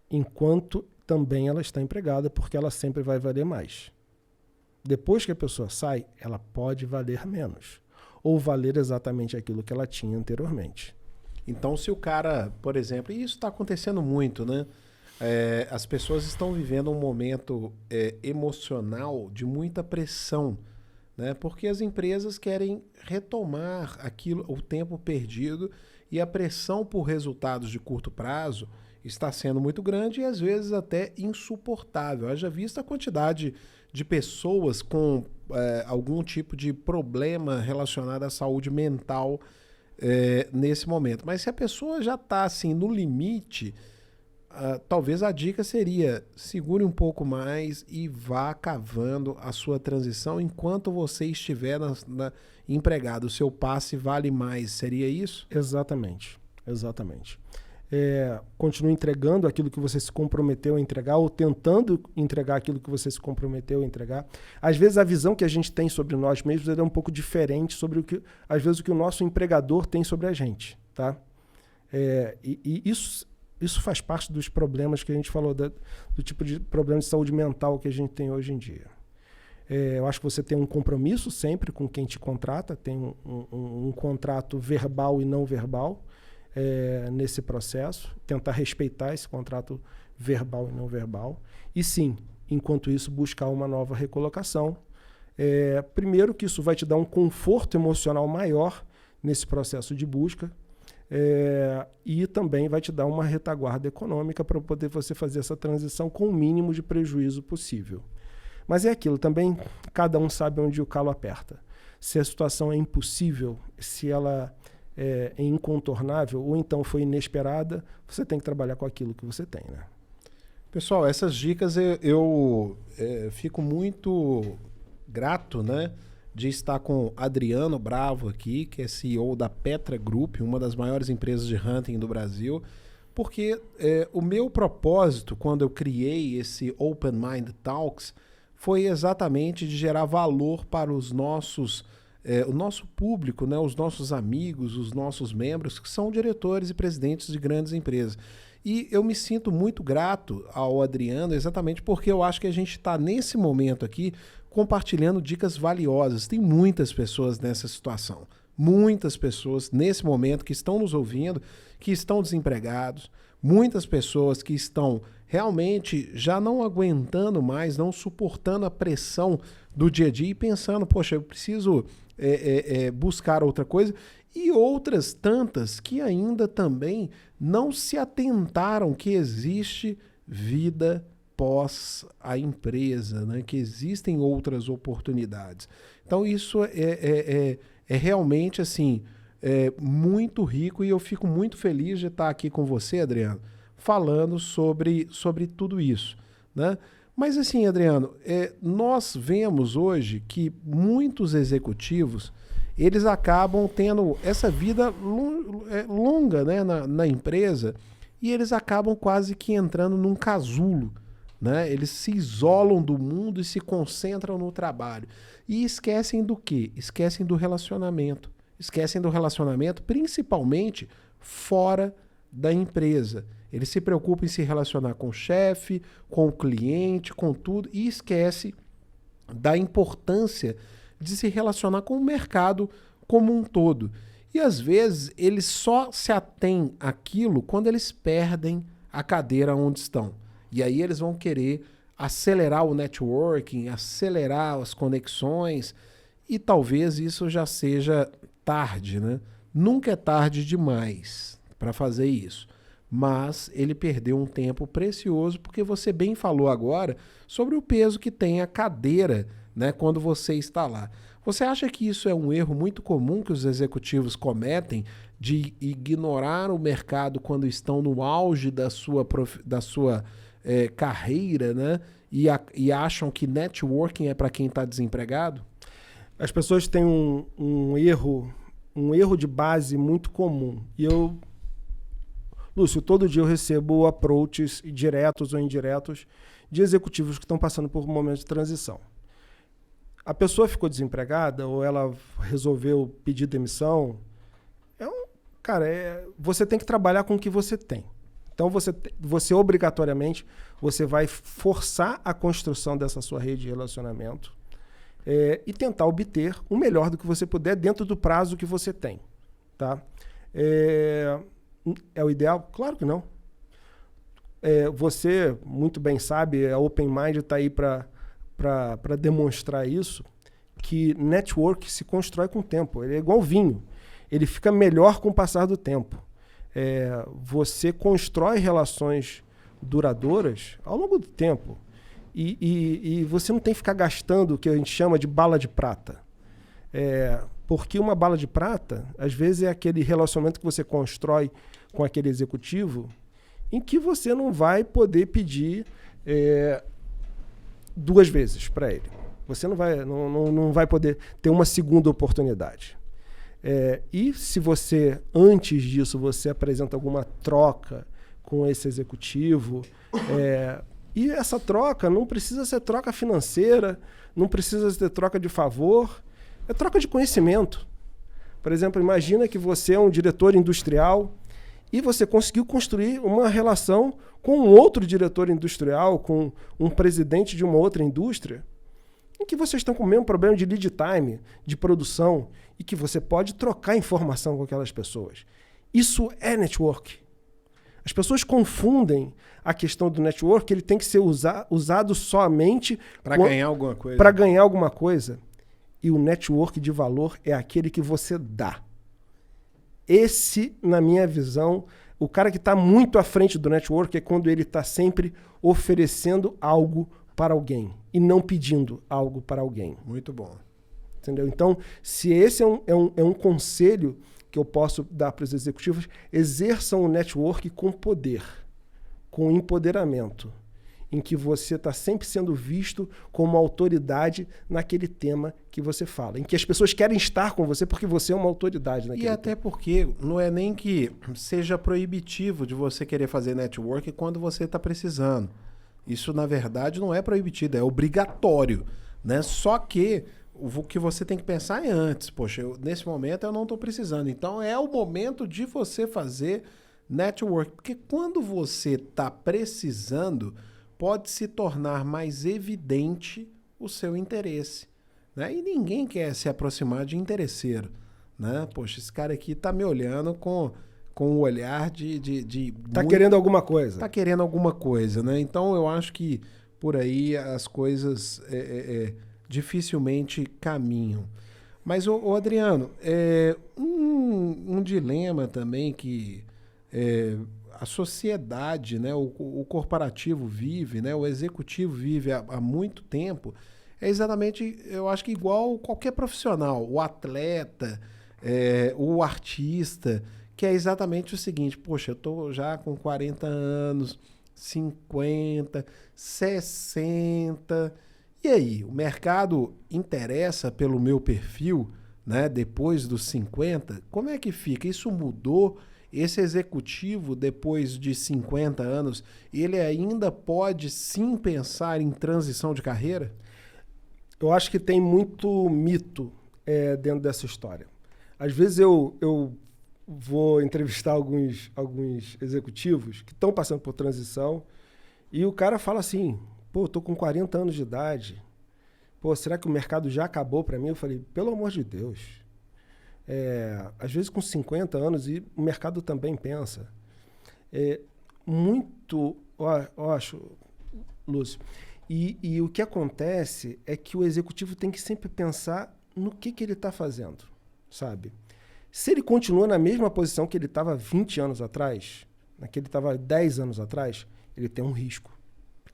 enquanto também ela está empregada, porque ela sempre vai valer mais. Depois que a pessoa sai, ela pode valer menos, ou valer exatamente aquilo que ela tinha anteriormente. Então, se o cara, por exemplo, e isso está acontecendo muito, né? As pessoas estão vivendo um momento emocional de muita pressão, né? Porque as empresas querem retomar o tempo perdido e a pressão por resultados de curto prazo está sendo muito grande e às vezes até insuportável. Haja vista a quantidade de pessoas com algum tipo de problema relacionado à saúde mental nesse momento. Mas se a pessoa já está assim, no limite, talvez a dica seria segure um pouco mais e vá cavando a sua transição enquanto você estiver empregado. O seu passe vale mais. Seria isso? Exatamente. Exatamente. Continue entregando aquilo que você se comprometeu a entregar ou tentando entregar aquilo que você se comprometeu a entregar. Às vezes a visão que a gente tem sobre nós mesmos é um pouco diferente sobre às vezes o que o nosso empregador tem sobre a gente, tá? E isso faz parte dos problemas que a gente falou, do tipo de problema de saúde mental que a gente tem hoje em dia. Eu acho que você tem um compromisso sempre com quem te contrata, tem um contrato verbal e não verbal nesse processo, tentar respeitar esse contrato verbal e não verbal. E sim, enquanto isso, buscar uma nova recolocação. Primeiro que isso vai te dar um conforto emocional maior nesse processo de busca, e também vai te dar uma retaguarda econômica para poder você fazer essa transição com o mínimo de prejuízo possível. Mas é aquilo, também cada um sabe onde o calo aperta. Se a situação é impossível, se ela é incontornável ou então foi inesperada, você tem que trabalhar com aquilo que você tem, né? Pessoal, essas dicas eu fico muito grato, né? de estar com Adriano Bravo aqui, que é CEO da Petra Group, uma das maiores empresas de hunting do Brasil, porque o meu propósito quando eu criei esse Open Mind Talks foi exatamente de gerar valor para os nossos, o nosso público, né, os nossos amigos, os nossos membros, que são diretores e presidentes de grandes empresas. E eu me sinto muito grato ao Adriano exatamente porque eu acho que a gente está nesse momento aqui compartilhando dicas valiosas. Tem muitas pessoas nessa situação. Muitas pessoas nesse momento que estão nos ouvindo, que estão desempregados, muitas pessoas que estão realmente já não aguentando mais, não suportando a pressão do dia a dia e pensando, poxa, eu preciso buscar outra coisa, e outras tantas que ainda também não se atentaram que existe vida pós a empresa, né? Que existem outras oportunidades. Então isso é realmente assim, muito rico, e eu fico muito feliz de estar aqui com você, Adriano, falando sobre tudo isso, né? Mas assim, Adriano, nós vemos hoje que muitos executivos, eles acabam tendo essa vida longa, né, na empresa, e eles acabam quase que entrando num casulo, né? Eles se isolam do mundo e se concentram no trabalho. E esquecem do quê? Esquecem do relacionamento. Esquecem do relacionamento principalmente fora da empresa. Eles se preocupam em se relacionar com o chefe, com o cliente, com tudo, e esquece da importância de se relacionar com o mercado como um todo. E às vezes eles só se atêm àquilo quando eles perdem a cadeira onde estão. E aí eles vão querer acelerar o networking, acelerar as conexões, e talvez isso já seja tarde, né? Nunca é tarde demais para fazer isso. Mas ele perdeu um tempo precioso, porque você bem falou agora sobre o peso que tem a cadeira, né, quando você está lá. Você acha que isso é um erro muito comum que os executivos cometem, de ignorar o mercado quando estão no auge da sua carreira, né, e acham que networking é para quem está desempregado? As pessoas têm um erro de base muito comum. E Lúcio, todo dia eu recebo approaches diretos ou indiretos de executivos que estão passando por um momento de transição. A pessoa ficou desempregada ou ela resolveu pedir demissão. Você tem que trabalhar com o que você tem. Então você obrigatoriamente você vai forçar a construção dessa sua rede de relacionamento e tentar obter o melhor do que você puder dentro do prazo que você tem. Tá? É o ideal? Claro que não. Você muito bem sabe, a Open Mind está aí para demonstrar isso, que network se constrói com o tempo. Ele é igual vinho. Ele fica melhor com o passar do tempo. Você constrói relações duradouras ao longo do tempo. E você não tem que ficar gastando o que a gente chama de bala de prata. Porque uma bala de prata, às vezes, é aquele relacionamento que você constrói com aquele executivo em que você não vai poder pedir 2 vezes para ele. Você não vai poder ter uma segunda oportunidade. E se você, antes disso, você apresenta alguma troca com esse executivo, e essa troca não precisa ser troca financeira, não precisa ser troca de favor, é troca de conhecimento. Por exemplo, imagina que você é um diretor industrial e você conseguiu construir uma relação com um outro diretor industrial, com um presidente de uma outra indústria, em que vocês estão com o mesmo problema de lead time, de produção, e que você pode trocar informação com aquelas pessoas. Isso é network. As pessoas confundem a questão do network, ele tem que ser usado somente para ganhar alguma coisa. Para ganhar alguma coisa. E o network de valor é aquele que você dá. Esse, na minha visão, o cara que está muito à frente do network é quando ele está sempre oferecendo algo para alguém e não pedindo algo para alguém. Muito bom. Entendeu? Então, se esse é um conselho que eu posso dar para os executivos, exerçam o network com poder, com empoderamento. em que você está sempre sendo visto como autoridade naquele tema que você fala, em que as pessoas querem estar com você porque você é uma autoridade naquele E até tema. porque não é nem que seja proibitivo de você querer fazer network quando você está precisando. Isso, na verdade, não é proibitivo, é obrigatório, né? Só que o que você tem que pensar é antes. Poxa, nesse momento eu não estou precisando. Então é o momento de você fazer network. Porque quando você está precisando, pode se tornar mais evidente o seu interesse, né? E ninguém quer se aproximar de interesseiro, né? Poxa, esse cara aqui tá me olhando com o olhar de Tá querendo alguma coisa. tá querendo alguma coisa, né? Então eu acho que por aí as coisas dificilmente caminham. Mas, ô Adriano, um dilema também que a sociedade, né, o corporativo vive, né, o executivo vive há muito tempo, é exatamente, eu acho que igual qualquer profissional, o atleta, o artista, que é exatamente o seguinte: poxa, eu tô já com 40 anos, 50, 60, e aí, o mercado interessa pelo meu perfil, né, depois dos 50? Como é que fica? Isso mudou? Esse executivo, depois de 50 anos, ele ainda pode sim pensar em transição de carreira? Eu acho que tem muito mito dentro dessa história. Às vezes eu vou entrevistar alguns executivos que estão passando por transição e o cara fala assim: pô, eu tô com 40 anos de idade, pô, será que o mercado já acabou para mim? Eu falei, pelo amor de Deus. Às vezes com 50 anos, e o mercado também pensa. Eu acho, Lúcio, e o que acontece é que o executivo tem que sempre pensar no que ele está fazendo, sabe? Se ele continua na mesma posição que ele estava 20 anos atrás, que ele estava 10 anos atrás, ele tem um risco.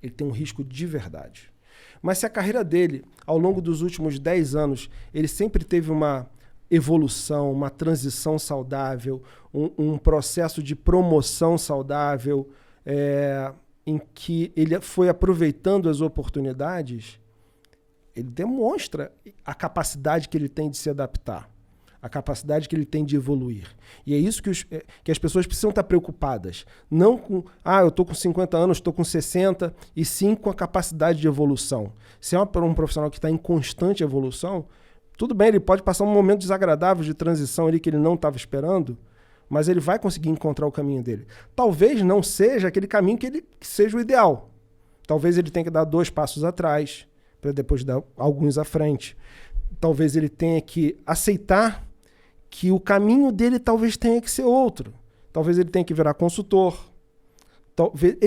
Ele tem um risco de verdade. Mas se a carreira dele, ao longo dos últimos 10 anos, ele sempre teve uma evolução, uma transição saudável, um processo de promoção saudável, em que ele foi aproveitando as oportunidades, ele demonstra a capacidade que ele tem de se adaptar, a capacidade que ele tem de evoluir. E é isso que as pessoas precisam estar preocupadas. Não com, eu estou com 50 anos, estou com 60, e sim com a capacidade de evolução. Se é um profissional que está em constante evolução, tudo bem, ele pode passar um momento desagradável de transição ali que ele não estava esperando, mas ele vai conseguir encontrar o caminho dele. Talvez não seja aquele caminho que seja o ideal. Talvez ele tenha que dar 2 passos atrás, para depois dar alguns à frente. Talvez ele tenha que aceitar que o caminho dele talvez tenha que ser outro. Talvez ele tenha que virar consultor. Talvez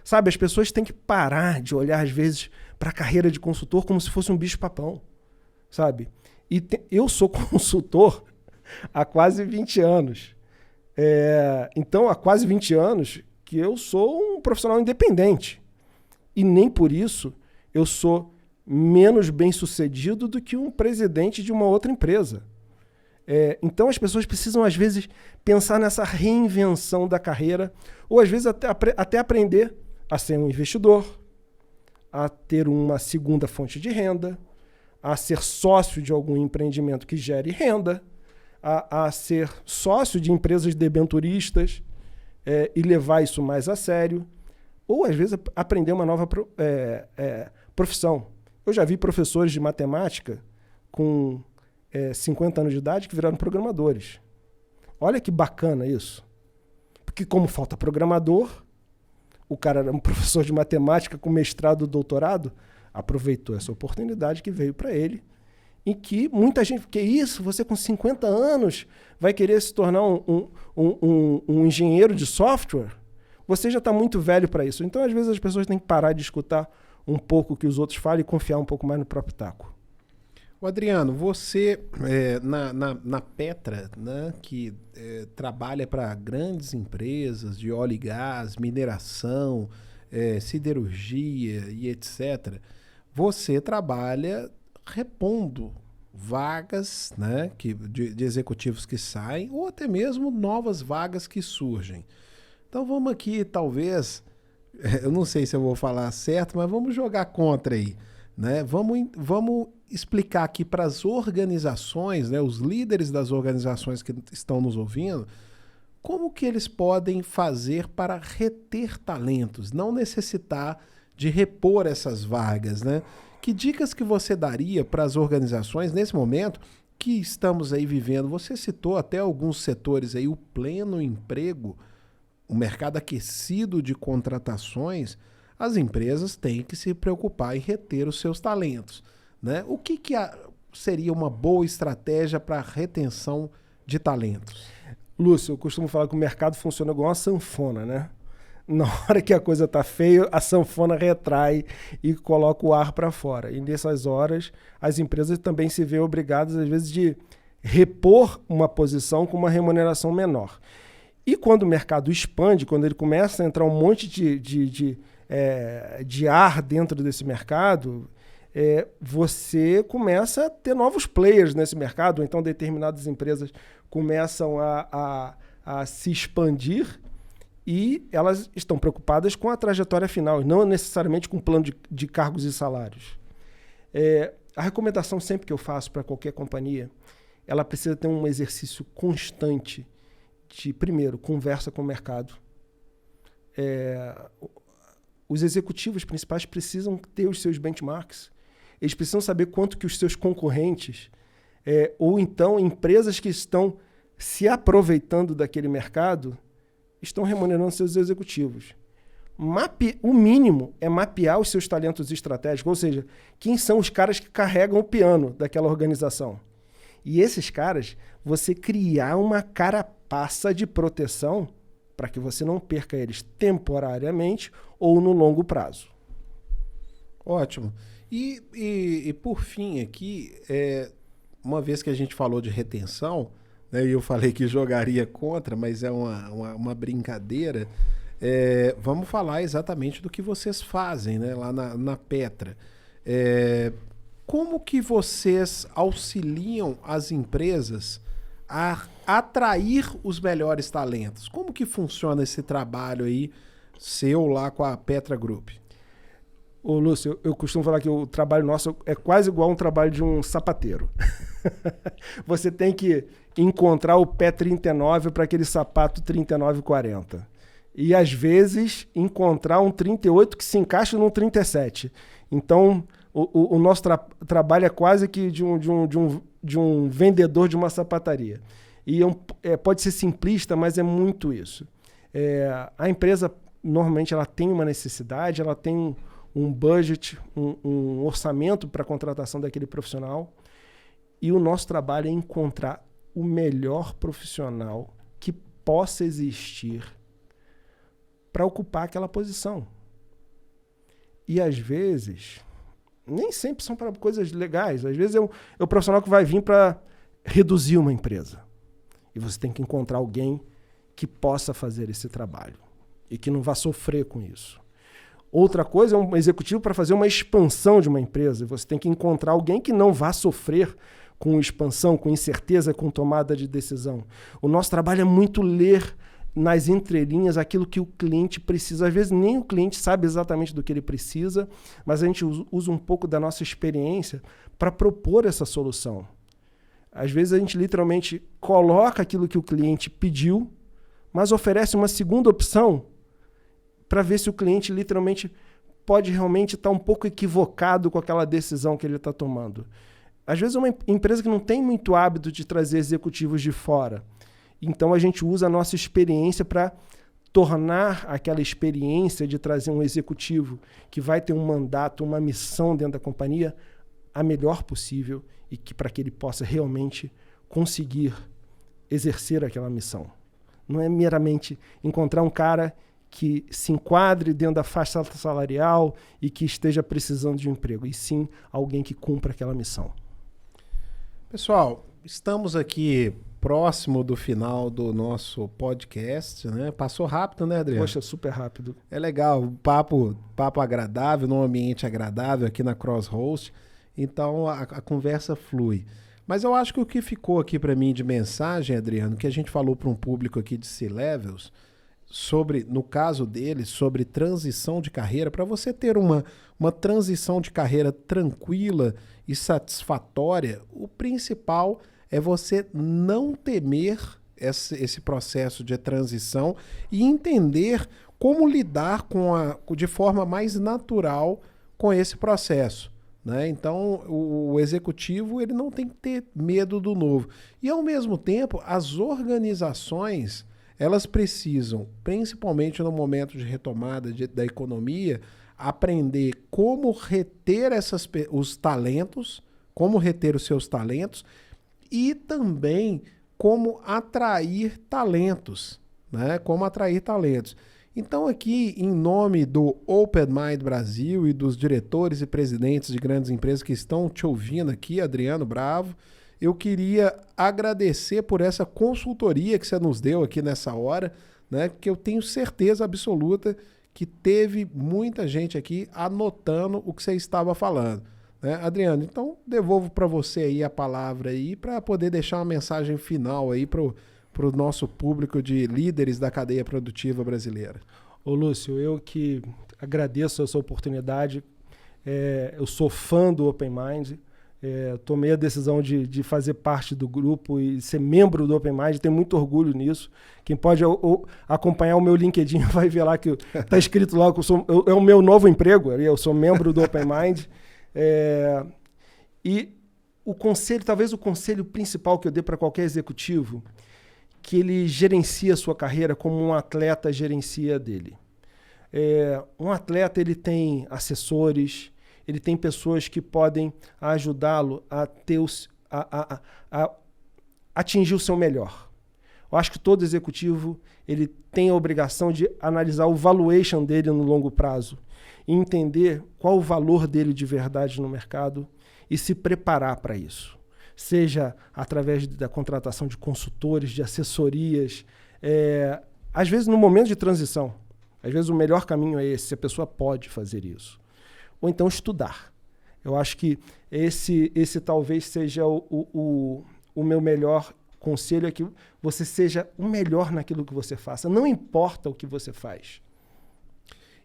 sabe, as pessoas têm que parar de olhar, às vezes, para a carreira de consultor como se fosse um bicho-papão, sabe? Eu sou consultor há quase 20 anos. Então, há quase 20 anos que eu sou um profissional independente. E nem por isso eu sou menos bem-sucedido do que um presidente de uma outra empresa. Então, as pessoas precisam, às vezes, pensar nessa reinvenção da carreira, ou, às vezes, até aprender a ser um investidor, a ter uma segunda fonte de renda, a ser sócio de algum empreendimento que gere renda, a ser sócio de empresas debenturistas e levar isso mais a sério, ou, às vezes, aprender uma nova profissão. Eu já vi professores de matemática com 50 anos de idade que viraram programadores. Olha que bacana isso. Porque como falta programador, o cara era um professor de matemática com mestrado e doutorado, aproveitou essa oportunidade que veio para ele, em que muita gente, que isso, você com 50 anos vai querer se tornar um engenheiro de software? Você já está muito velho para isso. Então, às vezes, as pessoas têm que parar de escutar um pouco o que os outros falam e confiar um pouco mais no próprio taco. O Adriano, você na Petra, né, que trabalha para grandes empresas de óleo e gás, mineração, siderurgia e etc., você trabalha repondo vagas, né, de executivos que saem ou até mesmo novas vagas que surgem. Então vamos aqui talvez Eu não sei se eu vou falar certo, mas vamos jogar contra aí, né? Vamos explicar aqui para as organizações, né, os líderes das organizações que estão nos ouvindo, como que eles podem fazer para reter talentos, não necessitar de repor essas vagas, né? Que dicas que você daria para as organizações nesse momento que estamos aí vivendo? Você citou até alguns setores aí, o pleno emprego, o mercado aquecido de contratações. As empresas têm que se preocupar em reter os seus talentos, né? O que seria uma boa estratégia para a retenção de talentos? Lúcio, eu costumo falar que o mercado funciona igual uma sanfona, né? Na hora que a coisa tá feia, a sanfona retrai e coloca o ar para fora. E nessas horas, as empresas também se veem obrigadas, às vezes, de repor uma posição com uma remuneração menor. E quando o mercado expande, quando ele começa a entrar um monte de ar dentro desse mercado, você começa a ter novos players nesse mercado, ou então determinadas empresas começam a se expandir e elas estão preocupadas com a trajetória final, não necessariamente com o plano de cargos e salários. A recomendação sempre que eu faço para qualquer companhia, ela precisa ter um exercício constante de, primeiro, conversa com o mercado. Os executivos principais precisam ter os seus benchmarks. Eles precisam saber quanto que os seus concorrentes, ou então empresas que estão se aproveitando daquele mercado, estão remunerando seus executivos. O mínimo é mapear os seus talentos estratégicos, ou seja, quem são os caras que carregam o piano daquela organização. E esses caras, você criar uma carapaça de proteção para que você não perca eles temporariamente ou no longo prazo. Ótimo. E por fim aqui, uma vez que a gente falou de retenção, né, e eu falei que jogaria contra, mas é uma brincadeira, vamos falar exatamente do que vocês fazem, né, lá na Petra. Como que vocês auxiliam as empresas a atrair os melhores talentos? Como que funciona esse trabalho aí seu lá com a Petra Group? Ô, Lúcio, eu costumo falar que o trabalho nosso é quase igual um trabalho de um sapateiro. Você tem que encontrar o pé 39 para aquele sapato 39,40. E, às vezes, encontrar um 38 que se encaixa num 37. Então, o nosso trabalho é quase que de um vendedor de uma sapataria. E pode ser simplista, mas é muito isso. A empresa, normalmente, ela tem uma necessidade, ela tem um budget, um orçamento para a contratação daquele profissional. E o nosso trabalho é encontrar o melhor profissional que possa existir para ocupar aquela posição. E, às vezes, nem sempre são para coisas legais. Às vezes é o profissional que vai vir para reduzir uma empresa. E você tem que encontrar alguém que possa fazer esse trabalho e que não vá sofrer com isso. Outra coisa é um executivo para fazer uma expansão de uma empresa. Você tem que encontrar alguém que não vá sofrer com expansão, com incerteza, com tomada de decisão. O nosso trabalho é muito ler nas entrelinhas aquilo que o cliente precisa. Às vezes nem o cliente sabe exatamente do que ele precisa, mas a gente usa um pouco da nossa experiência para propor essa solução. Às vezes a gente literalmente coloca aquilo que o cliente pediu, mas oferece uma segunda opção para ver se o cliente literalmente pode realmente estar um pouco equivocado com aquela decisão que ele está tomando. Às vezes é uma empresa que não tem muito hábito de trazer executivos de fora. Então a gente usa a nossa experiência para tornar aquela experiência de trazer um executivo que vai ter um mandato, uma missão dentro da companhia, a melhor possível e para que ele possa realmente conseguir exercer aquela missão. Não é meramente encontrar um cara que se enquadre dentro da faixa salarial e que esteja precisando de um emprego, e sim alguém que cumpra aquela missão. Pessoal, estamos aqui próximo do final do nosso podcast, né? Passou rápido, né, Adriano? Poxa, super rápido. É legal, papo agradável, num ambiente agradável aqui na Crosshost, então a conversa flui. Mas eu acho que o que ficou aqui para mim de mensagem, Adriano, que a gente falou para um público aqui de C-Levels, no caso dele, sobre transição de carreira, para você ter uma transição de carreira tranquila e satisfatória, o principal é você não temer esse processo de transição e entender como lidar de forma mais natural com esse processo, né? Então, o executivo ele não tem que ter medo do novo. E, ao mesmo tempo, as organizações elas precisam, principalmente no momento de retomada da economia, aprender como reter os talentos, como reter os seus talentos e também como atrair talentos, né? Como atrair talentos. Então aqui, em nome do Open Mind Brasil e dos diretores e presidentes de grandes empresas que estão te ouvindo aqui, Adriano Bravo, eu queria agradecer por essa consultoria que você nos deu aqui nessa hora, né? Porque eu tenho certeza absoluta que teve muita gente aqui anotando o que você estava falando, né? Adriano, então devolvo para você aí a palavra aí para poder deixar uma mensagem final aí para o nosso público de líderes da cadeia produtiva brasileira. Ô Lúcio, eu que agradeço essa oportunidade, eu sou fã do Open Mind, tomei a decisão de fazer parte do grupo e ser membro do Open Mind, tenho muito orgulho nisso. Quem pode acompanhar o meu LinkedIn vai ver lá que está escrito lá que é o meu novo emprego, eu sou membro do Open Mind. E o conselho, talvez o conselho principal que eu dê para qualquer executivo, que ele gerencia a sua carreira como um atleta gerencia dele. Um atleta ele tem assessores, ele tem pessoas que podem ajudá-lo a atingir o seu melhor. Eu acho que todo executivo ele tem a obrigação de analisar o valuation dele no longo prazo e entender qual o valor dele de verdade no mercado e se preparar para isso. Seja através da contratação de consultores, de assessorias, às vezes no momento de transição. Às vezes o melhor caminho é esse, se a pessoa pode fazer isso. Ou então estudar. Eu acho que esse talvez seja o meu melhor conselho, é que você seja o melhor naquilo que você faça. Não importa o que você faz.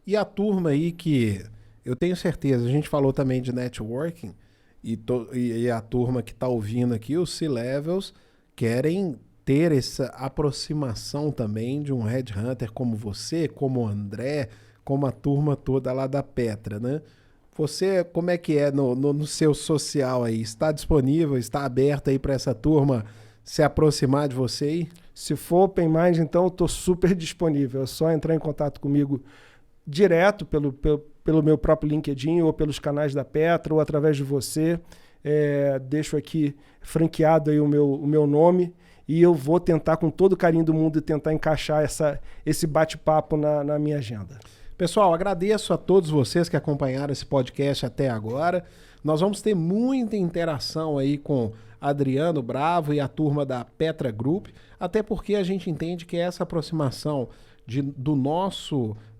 E a turma aí que eu tenho certeza, a gente falou também de networking, e a turma que está ouvindo aqui, os C-Levels, querem ter essa aproximação também de um headhunter como você, como o André, como a turma toda lá da Petra, né? Você, como é que é no seu social aí? Está disponível, está aberto aí para essa turma se aproximar de você aí? Se for Open Mind, então eu estou super disponível. É só entrar em contato comigo direto pelo meu próprio LinkedIn ou pelos canais da Petra ou através de você. Deixo aqui franqueado aí o meu nome e eu vou tentar com todo o carinho do mundo tentar encaixar esse bate-papo na minha agenda. Pessoal, agradeço a todos vocês que acompanharam esse podcast até agora. Nós vamos ter muita interação aí com Adriano Bravo e a turma da Petra Group, até porque a gente entende que essa aproximação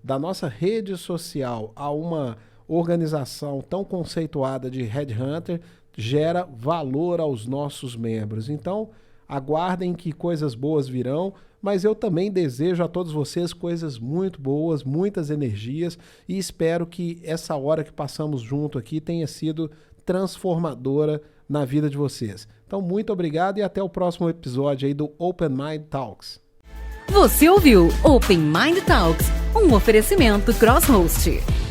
da nossa rede social a uma organização tão conceituada de headhunter gera valor aos nossos membros. Então, aguardem que coisas boas virão, mas eu também desejo a todos vocês coisas muito boas, muitas energias e espero que essa hora que passamos junto aqui tenha sido transformadora na vida de vocês. Então, muito obrigado e até o próximo episódio aí do Open Mind Talks. Você ouviu Open Mind Talks, um oferecimento Crosshost.